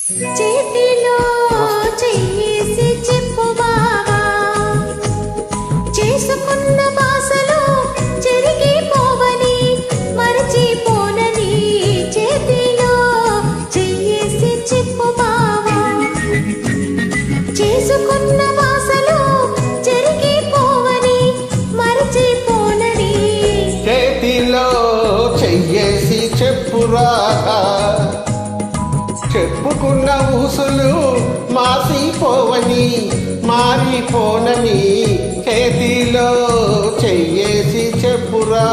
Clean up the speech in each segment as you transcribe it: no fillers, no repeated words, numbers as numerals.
చేతిలో చేసి చెప్పు బావా చేసుకున్న బాసలు చెరిగిపోవని మరచిపోనని చేతిలో చేసి చెప్పు బావా చేసుకున్న బాసలు చెరిగిపోవని మరచిపోనని చేతిలో చెయ్యేసి చెప్పురా చెప్పుకున్న ఊసులు మాసిపోవని మారిపోనని చేతిలో చెయ్యేసి చెప్పురా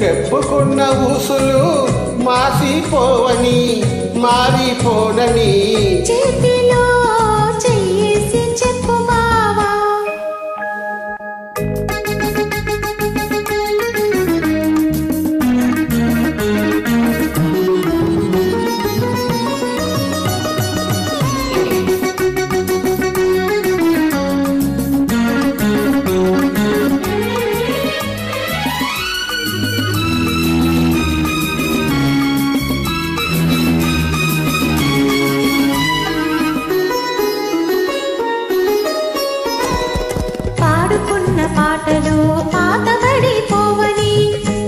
చెప్పుకున్న ఊసులు మాసిపోవని మారిపోనని చేతిలో చెయ్యేసి చెప్పు బావా పాడుకున్న పాటలు పాతబడిపోవని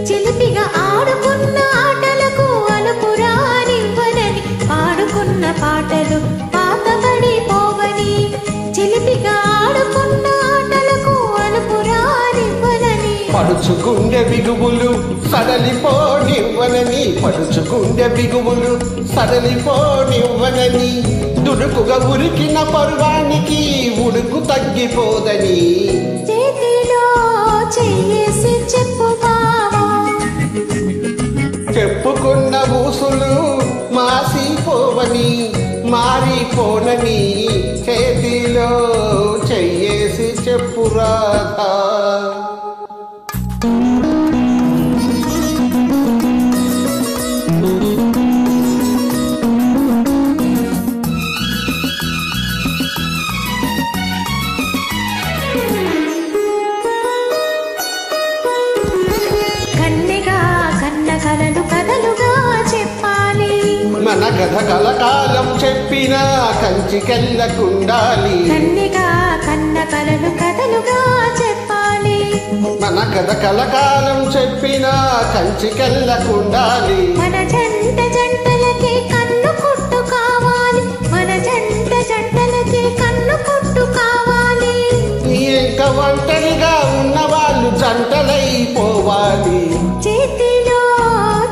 చిలిపిగా ఆడుకున్న ఆటలకు అనుపురానివ్వనని పాడుకున్న పాటలు పాతబడిపోవని చిలిపిగా ఆడుకున్న ఆటలకు అనుపురానివ్వనని పడుచుకుండే బిగువులు సడలిపోనివ్వనని పడుచుకుండే బిగువులు సడలిపోనివ్వనని దుడుకుగా ఉరికిన పర్వానికి ఉడుకు తగ్గిపోదని చేతిలో చేసి చెప్పు బావా చెప్పుకున్న ఊసులు మాసిపోవని మారిపోనని చేతిలో చెయ్యేసి చెప్పురాధా కన్నెగా కన్న కలలు కథలుగా చెప్పాలి మన కథ కలకాలం చెప్పినా కంచికెళ్ళకుండాలి కన్నెగా కన్న కలలు కథలుగా చెప్పాలి మన కథ కలకాలం చెప్పినా కంచికెళ్ళకుండాలి మన జంట జంటలకి కన్ను కొట్టు కావాలి మన జంట జంటలకి కన్ను కొట్టు కావాలి ఇంకా ఒంటరిగా ఉన్న వాళ్ళు జంటలైపోవాలి చేతిలో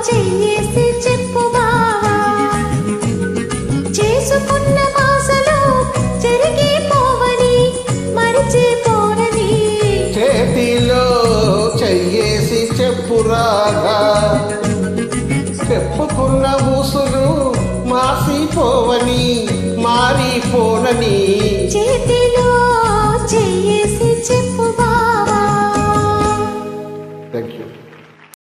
చెయ్యేసి చెప్పు బావా చేసుకున్న బాసలు చెరిగిపోవని మరిచిపోనని చేతిలో చెయ్యేసి చెప్పురాగా చెప్పుకున్న ఊసులు మాసిపోవని మారిపోనని చేతి